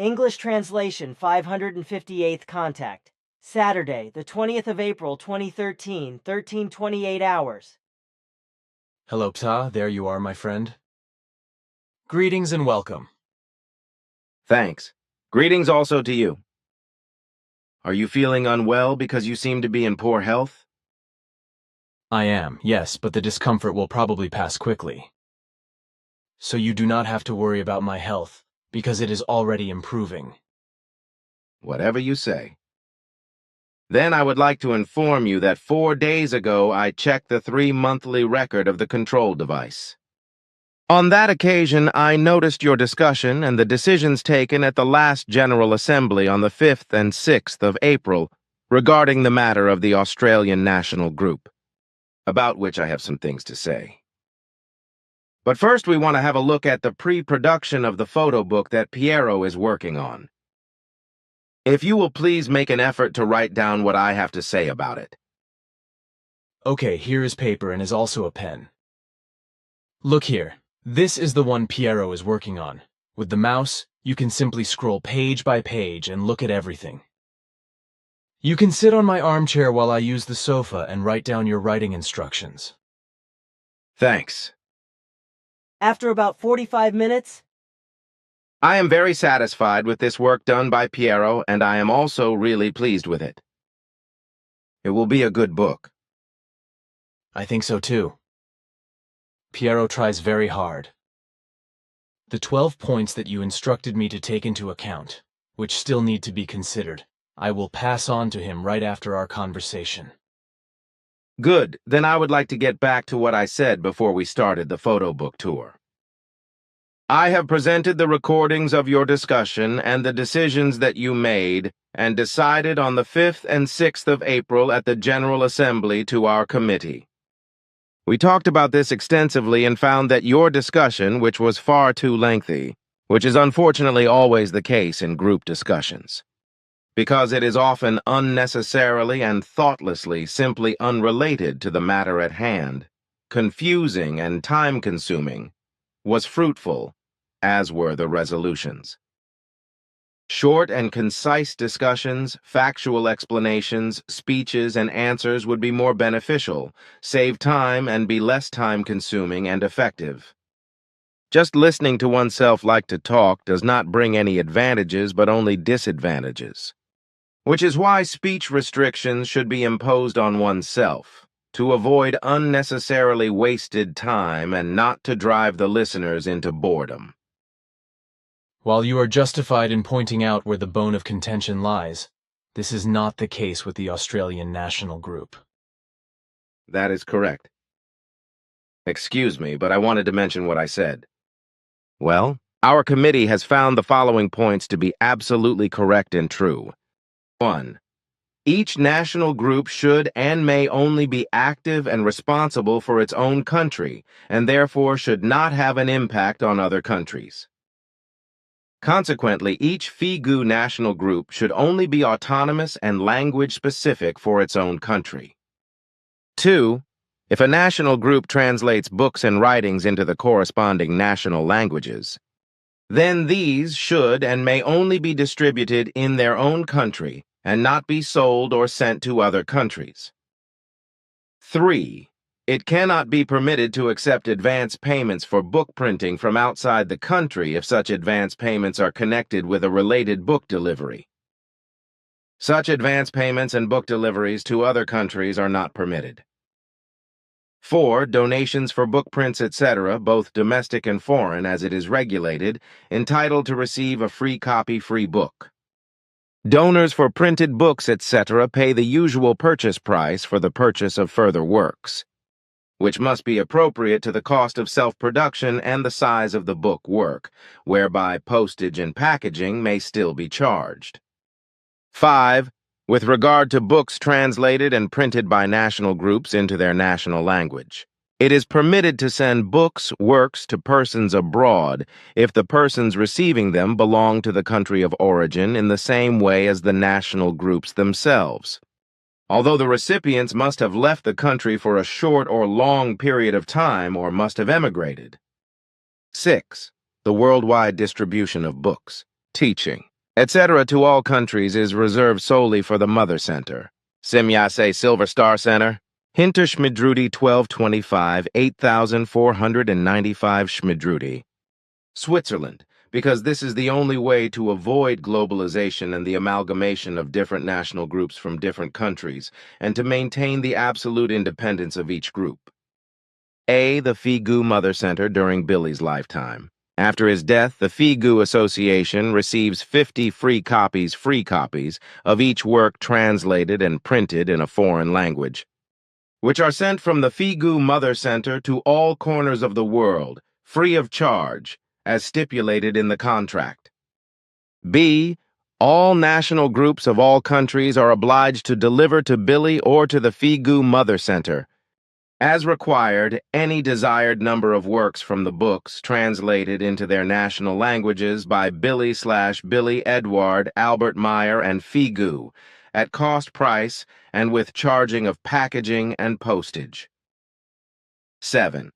English translation 558th contact. Saturday, the 20th of April, 2013, 13:28 hours. Hello, Ptaah. There you are, my friend. Greetings and welcome. Thanks. Greetings also to you. Are you feeling unwell because you seem to be in poor health? I am, yes, but the discomfort will probably pass quickly. So you do not have to worry about my health, because it is already improving. Whatever you say. Then I would like to inform you that 4 days ago I checked the 3-monthly record of the control device. On that occasion, I noticed your discussion and the decisions taken at the last General Assembly on the 5th and 6th of April regarding the matter of the Australian National Group, about which I have some things to say. But first we want to have a look at the pre-production of the photo book that Piero is working on. If you will please make an effort to write down what I have to say about it. Okay, here is paper and is also a pen. Look here. This is the one Piero is working on. With the mouse, you can simply scroll page by page and look at everything. You can sit on my armchair while I use the sofa and write down your writing instructions. Thanks. After about 45 minutes, I am very satisfied with this work done by Piero, and I am also really pleased with it. It will be a good book. I think so too. Piero tries very hard. The 12 points that you instructed me to take into account, which still need to be considered, I will pass on to him right after our conversation. Good. Then I would like to get back to what I said before we started the photo book tour. I have presented the recordings of your discussion and the decisions that you made and decided on the 5th and 6th of April at the General Assembly to our committee. We talked about this extensively and found that your discussion, which was far too lengthy, which is unfortunately always the case in group discussions, because it is often unnecessarily and thoughtlessly simply unrelated to the matter at hand, confusing and time-consuming, was fruitful, as were the resolutions. Short and concise discussions, factual explanations, speeches, and answers would be more beneficial, save time, and be less time-consuming and effective. Just listening to oneself like to talk does not bring any advantages but only disadvantages, which is why speech restrictions should be imposed on oneself, to avoid unnecessarily wasted time and not to drive the listeners into boredom. While you are justified in pointing out where the bone of contention lies, this is not the case with the Australian National Group. That is correct. Excuse me, but I wanted to mention what I said. Well, our committee has found the following points to be absolutely correct and true. 1. Each national group should and may only be active and responsible for its own country, and therefore should not have an impact on other countries. Consequently, each FIGU national group should only be autonomous and language-specific for its own country. 2. If a national group translates books and writings into the corresponding national languages, then these should and may only be distributed in their own country and not be sold or sent to other countries. 3. It cannot be permitted to accept advance payments for book printing from outside the country if such advance payments are connected with a related book delivery. Such advance payments and book deliveries to other countries are not permitted. 4. Donations for book prints, etc., both domestic and foreign as it is regulated, entitled to receive a free copy, free book. Donors for printed books, etc., pay the usual purchase price for the purchase of further works, which must be appropriate to the cost of self-production and the size of the book work, whereby postage and packaging may still be charged. 5. With regard to books translated and printed by national groups into their national language, it is permitted to send books, works to persons abroad if the persons receiving them belong to the country of origin in the same way as the national groups themselves, although the recipients must have left the country for a short or long period of time or must have emigrated. 6. The worldwide distribution of books, teaching, etc. to all countries is reserved solely for the Mother Center. Simyase Silver Star Center, Hinter Schmidrudi 1225, 8495 Schmidrudi. Switzerland, because this is the only way to avoid globalization and the amalgamation of different national groups from different countries, and to maintain the absolute independence of each group. A. The Figu Mother Center during Billy's lifetime. After his death, the Figu Association receives 50 free copies of each work translated and printed in a foreign language, which are sent from the Figu Mother Center to all corners of the world, free of charge, as stipulated in the contract. B. All national groups of all countries are obliged to deliver to Billy or to the Figu Mother Center, as required, any desired number of works from the books translated into their national languages by Billy Edward Albert Meyer and Figu, at cost price and with charging of packaging and postage. 7.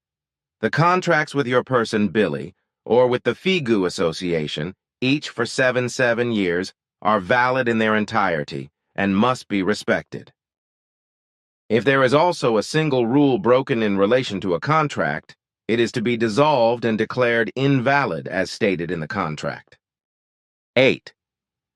The contracts with your person Billy, or with the Figu Association, each for 7 years, are valid in their entirety and must be respected. If there is also a single rule broken in relation to a contract, it is to be dissolved and declared invalid as stated in the contract. 8.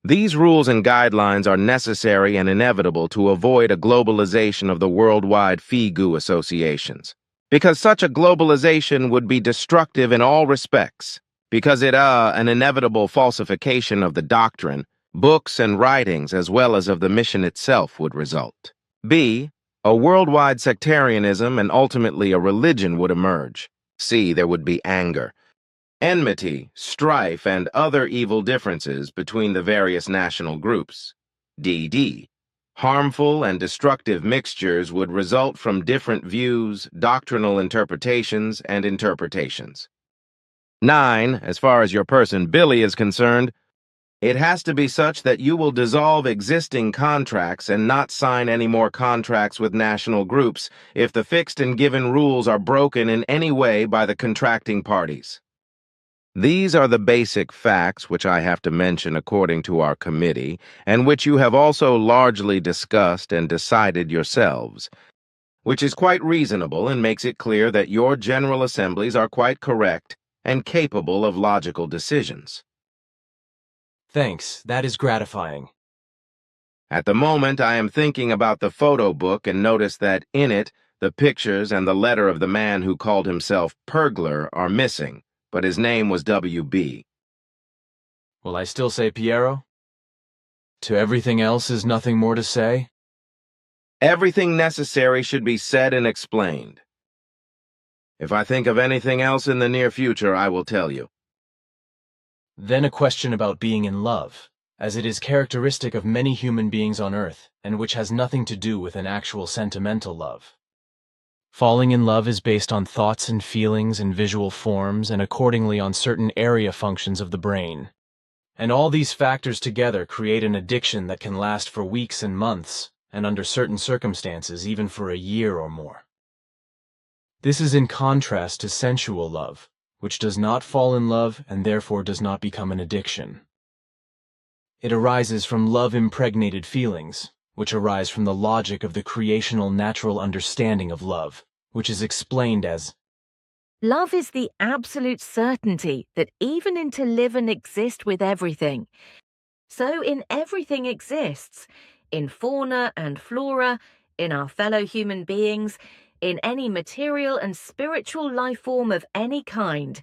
These rules and guidelines are necessary and inevitable to avoid a globalization of the worldwide Figu associations, because such a globalization would be destructive in all respects, because an inevitable falsification of the doctrine, books and writings as well as of the mission itself would result. B. A worldwide sectarianism and ultimately a religion would emerge. C. There would be anger, enmity, strife, and other evil differences between the various national groups. D. Harmful and destructive mixtures would result from different views, doctrinal interpretations, and interpretations. 9. As far as your person Billy is concerned, it has to be such that you will dissolve existing contracts and not sign any more contracts with national groups if the fixed and given rules are broken in any way by the contracting parties. These are the basic facts which I have to mention according to our committee, and which you have also largely discussed and decided yourselves, which is quite reasonable and makes it clear that your General Assemblies are quite correct and capable of logical decisions. Thanks, that is gratifying. At the moment, I am thinking about the photo book and notice that in it, the pictures and the letter of the man who called himself Pergler are missing, but his name was W.B. Will I still say Piero? To everything else is nothing more to say? Everything necessary should be said and explained. If I think of anything else in the near future, I will tell you. Then a question about being in love, as it is characteristic of many human beings on Earth, and which has nothing to do with an actual sentimental love. Falling in love is based on thoughts and feelings and visual forms, and accordingly on certain area functions of the brain. And all these factors together create an addiction that can last for weeks and months, and under certain circumstances even for a year or more. This is in contrast to sensual love, which does not fall in love and therefore does not become an addiction. It arises from love-impregnated feelings, which arise from the logic of the creational natural understanding of love, which is explained as love is the absolute certainty that even in to live and exist with everything. So in everything exists, in fauna and flora, in our fellow human beings, in any material and spiritual life form of any kind,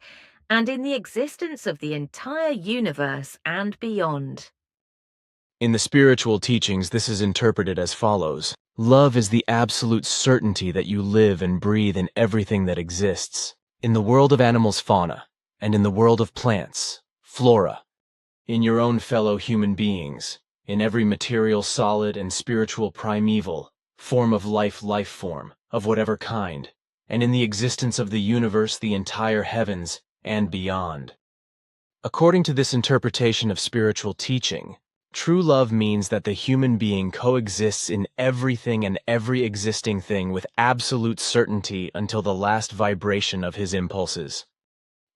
and in the existence of the entire universe and beyond. In the spiritual teachings, this is interpreted as follows. Love is the absolute certainty that you live and breathe in everything that exists, in the world of animals, fauna, and in the world of plants, flora, in your own fellow human beings, in every material, solid, and spiritual primeval form of life form, of whatever kind, and in the existence of the universe, the entire heavens, and beyond. According to this interpretation of spiritual teaching, true love means that the human being coexists in everything and every existing thing with absolute certainty until the last vibration of his impulses.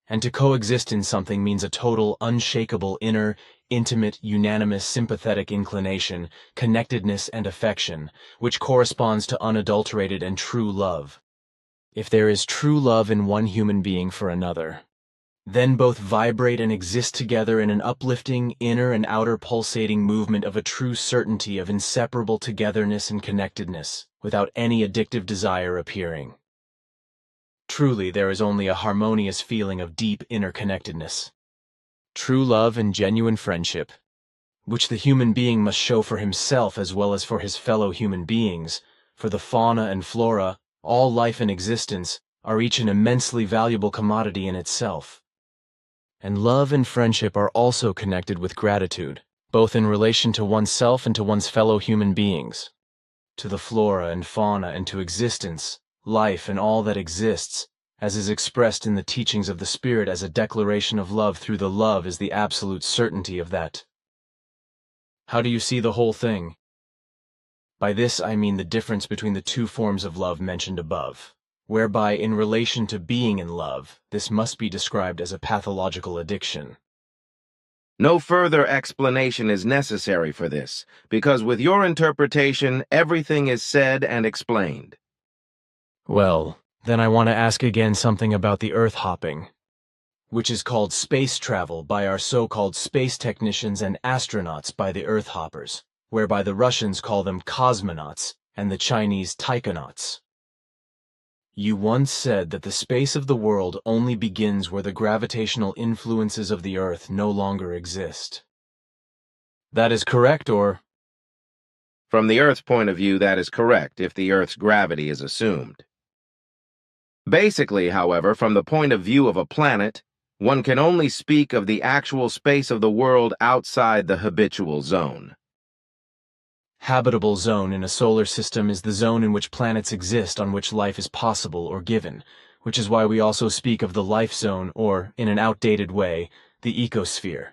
And to coexist in something means a total, unshakable inner, intimate, unanimous, sympathetic inclination, connectedness, and affection, which corresponds to unadulterated and true love. If there is true love in one human being for another, then both vibrate and exist together in an uplifting, inner and outer pulsating movement of a true certainty of inseparable togetherness and connectedness, without any addictive desire appearing. Truly, there is only a harmonious feeling of deep inner connectedness. True love and genuine friendship, which the human being must show for himself as well as for his fellow human beings, for the fauna and flora, all life and existence, are each an immensely valuable commodity in itself. And love and friendship are also connected with gratitude, both in relation to oneself and to one's fellow human beings, to the flora and fauna and to existence, life and all that exists, as is expressed in the teachings of the Spirit as a declaration of love through the love is the absolute certainty of that. How do you see the whole thing? By this I mean the difference between the two forms of love mentioned above, whereby in relation to being in love, this must be described as a pathological addiction. No further explanation is necessary for this, because with your interpretation, everything is said and explained. Well, then I want to ask again something about the Earth hopping, which is called space travel by our so-called space technicians and astronauts by the Earth hoppers, whereby the Russians call them cosmonauts and the Chinese taikonauts. You once said that the space of the world only begins where the gravitational influences of the Earth no longer exist. That is correct, or? From the Earth's point of view, that is correct if the Earth's gravity is assumed. Basically, however, from the point of view of a planet, one can only speak of the actual space of the world outside the habitual zone. Habitable zone in a solar system is the zone in which planets exist on which life is possible or given, which is why we also speak of the life zone or, in an outdated way, the ecosphere.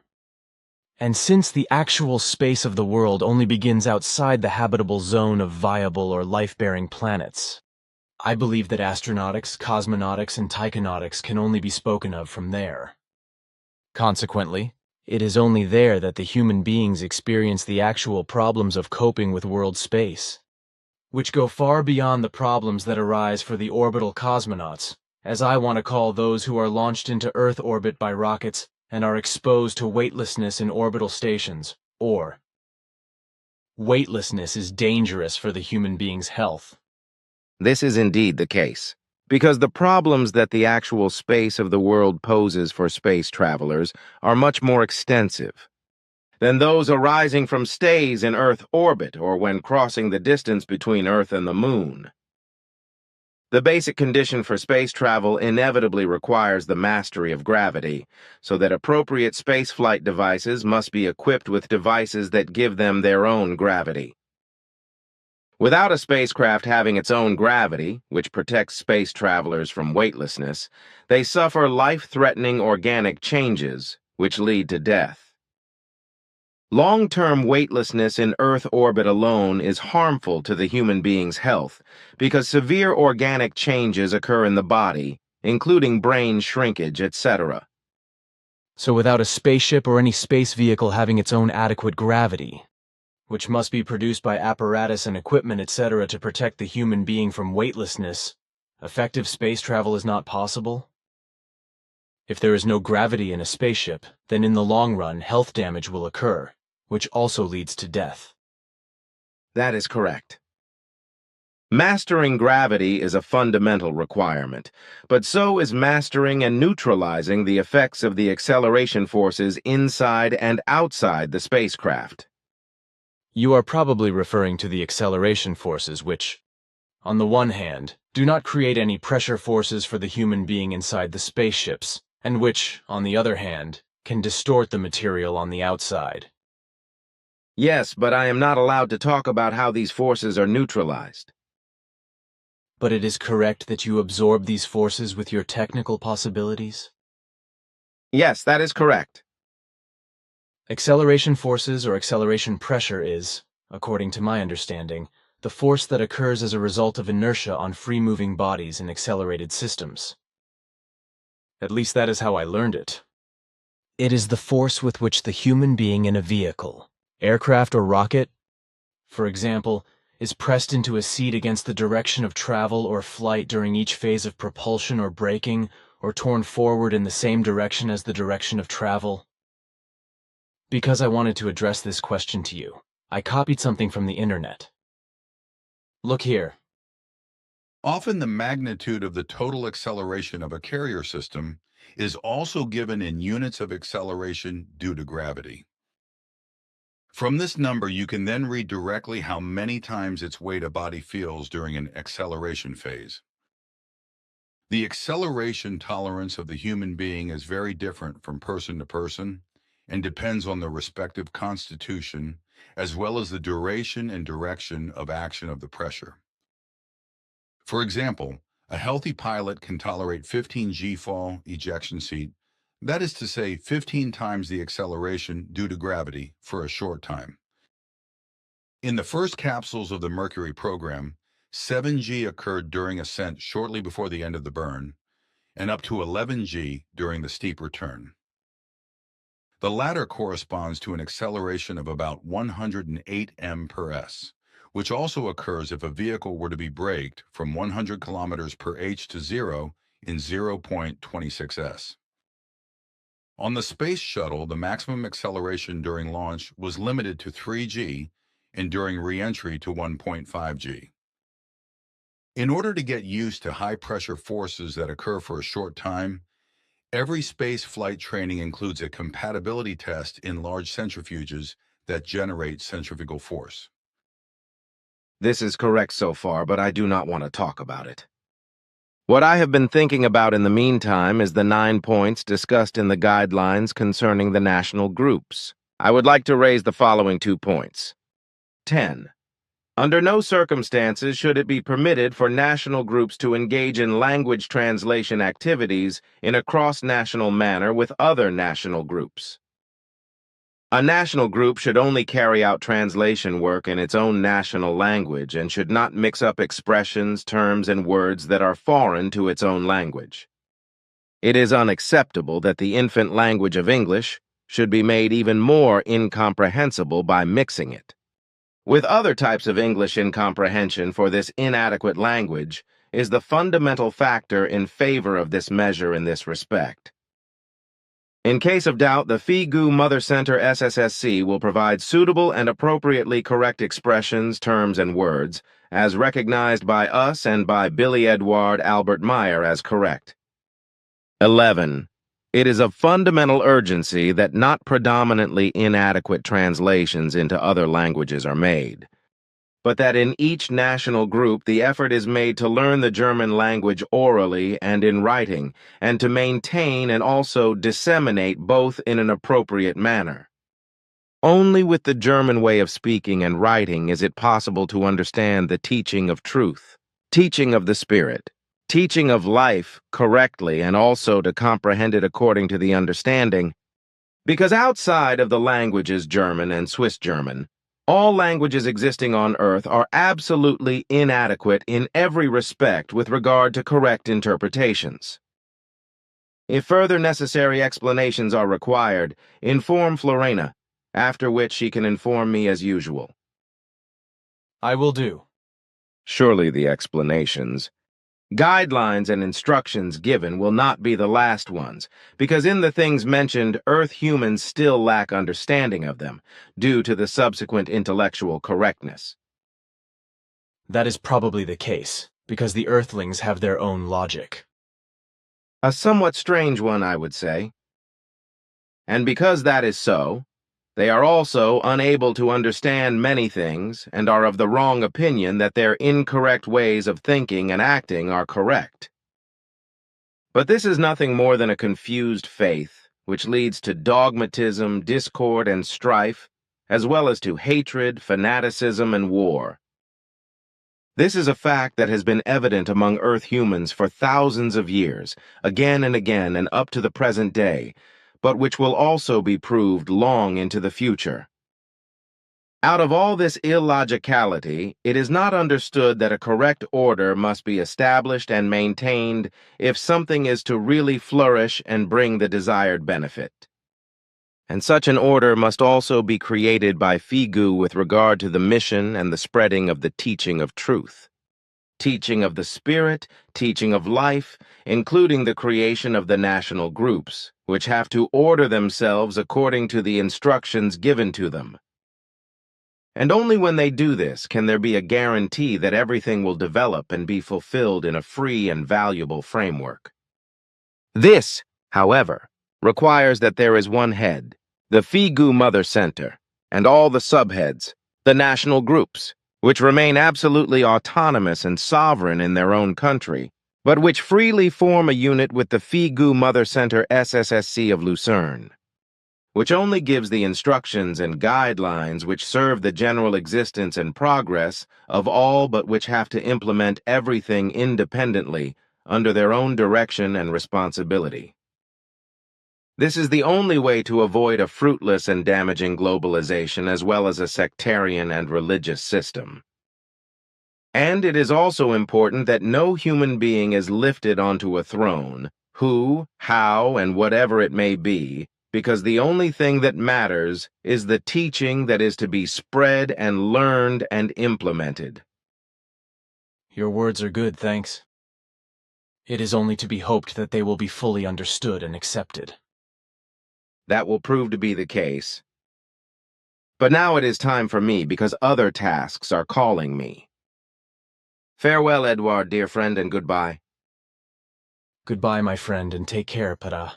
And since the actual space of the world only begins outside the habitable zone of viable or life-bearing planets, I believe that astronautics, cosmonautics, and taikonautics can only be spoken of from there. Consequently, it is only there that the human beings experience the actual problems of coping with world space, which go far beyond the problems that arise for the orbital cosmonauts, as I want to call those who are launched into Earth orbit by rockets and are exposed to weightlessness in orbital stations, or weightlessness is dangerous for the human being's health. This is indeed the case, because the problems that the actual space of the world poses for space travelers are much more extensive than those arising from stays in Earth orbit or when crossing the distance between Earth and the Moon. The basic condition for space travel inevitably requires the mastery of gravity, so that appropriate spaceflight devices must be equipped with devices that give them their own gravity. Without a spacecraft having its own gravity, which protects space travelers from weightlessness, they suffer life-threatening organic changes, which lead to death. Long-term weightlessness in Earth orbit alone is harmful to the human being's health because severe organic changes occur in the body, including brain shrinkage, etc. So without a spaceship or any space vehicle having its own adequate gravity, which must be produced by apparatus and equipment, etc., to protect the human being from weightlessness, effective space travel is not possible? If there is no gravity in a spaceship, then in the long run, health damage will occur, which also leads to death. That is correct. Mastering gravity is a fundamental requirement, but so is mastering and neutralizing the effects of the acceleration forces inside and outside the spacecraft. You are probably referring to the acceleration forces which, on the one hand, do not create any pressure forces for the human being inside the spaceships, and which, on the other hand, can distort the material on the outside. Yes, but I am not allowed to talk about how these forces are neutralized. But it is correct that you absorb these forces with your technical possibilities? Yes, that is correct. Acceleration forces or acceleration pressure is, according to my understanding, the force that occurs as a result of inertia on free-moving bodies in accelerated systems. At least that is how I learned it. It is the force with which the human being in a vehicle, aircraft or rocket, for example, is pressed into a seat against the direction of travel or flight during each phase of propulsion or braking, or torn forward in the same direction as the direction of travel. Because I wanted to address this question to you, I copied something from the internet. Look here. Often the magnitude of the total acceleration of a carrier system is also given in units of acceleration due to gravity. From this number, you can then read directly how many times its weight a body feels during an acceleration phase. The acceleration tolerance of the human being is very different from person to person and depends on the respective constitution as well as the duration and direction of action of the pressure. For example, a healthy pilot can tolerate 15 G-fall ejection seat, that is to say 15 times the acceleration due to gravity for a short time. In the first capsules of the Mercury program, 7G occurred during ascent shortly before the end of the burn, and up to 11G during the steep return. The latter corresponds to an acceleration of about 108 m/s, which also occurs if a vehicle were to be braked from 100 km/h to 0 in 0.26 s. On the Space Shuttle, the maximum acceleration during launch was limited to 3G and during re-entry to 1.5G. In order to get used to high-pressure forces that occur for a short time, every space flight training includes a compatibility test in large centrifuges that generate centrifugal force. This is correct so far, but I do not want to talk about it. What I have been thinking about in the meantime is the 9 points discussed in the guidelines concerning the national groups. I would like to raise the following 2 points. 10. Under no circumstances should it be permitted for national groups to engage in language translation activities in a cross-national manner with other national groups. A national group should only carry out translation work in its own national language and should not mix up expressions, terms, and words that are foreign to its own language. It is unacceptable that the infant language of English should be made even more incomprehensible by mixing it. With other types of English incomprehension for this inadequate language is the fundamental factor in favor of this measure in this respect. In case of doubt, the FIGU Mother Center SSSC will provide suitable and appropriately correct expressions, terms, and words, as recognized by us and by Billy Edward Albert Meyer as correct. 11. It is of fundamental urgency that not predominantly inadequate translations into other languages are made, but that in each national group the effort is made to learn the German language orally and in writing, and to maintain and also disseminate both in an appropriate manner. Only with the German way of speaking and writing is it possible to understand the teaching of truth, teaching of the Spirit, teaching of life correctly, and also to comprehend it according to the understanding, because outside of the languages German and Swiss German, all languages existing on Earth are absolutely inadequate in every respect with regard to correct interpretations. If further necessary explanations are required, inform Florena, after which she can inform me as usual. I will do. Surely the explanations, guidelines and instructions given will not be the last ones, because in the things mentioned, Earth humans still lack understanding of them, due to the subsequent intellectual correctness. That is probably the case, because the Earthlings have their own logic. A somewhat strange one, I would say. And because that is so, they are also unable to understand many things and are of the wrong opinion that their incorrect ways of thinking and acting are correct. But this is nothing more than a confused faith, which leads to dogmatism, discord, and strife, as well as to hatred, fanaticism, and war. This is a fact that has been evident among Earth humans for thousands of years, again and again and up to the present day, but which will also be proved long into the future. Out of all this illogicality, it is not understood that a correct order must be established and maintained if something is to really flourish and bring the desired benefit. And such an order must also be created by Figu with regard to the mission and the spreading of the teaching of truth. Teaching of the spirit, teaching of life, including the creation of the national groups, which have to order themselves according to the instructions given to them. And only when they do this can there be a guarantee that everything will develop and be fulfilled in a free and valuable framework. This, however, requires that there is one head, the Figu Mother Center, and all the subheads, the national groups, which remain absolutely autonomous and sovereign in their own country, but which freely form a unit with the Figu Mother Center SSSC of Lucerne, which only gives the instructions and guidelines which serve the general existence and progress of all but which have to implement everything independently under their own direction and responsibility. This is the only way to avoid a fruitless and damaging globalization as well as a sectarian and religious system. And it is also important that no human being is lifted onto a throne, who, how, and whatever it may be, because the only thing that matters is the teaching that is to be spread and learned and implemented. Your words are good, thanks. It is only to be hoped that they will be fully understood and accepted. That will prove to be the case. But now it is time for me because other tasks are calling me. Farewell, Edouard, dear friend, and goodbye. Goodbye, my friend, and take care, Ptaah.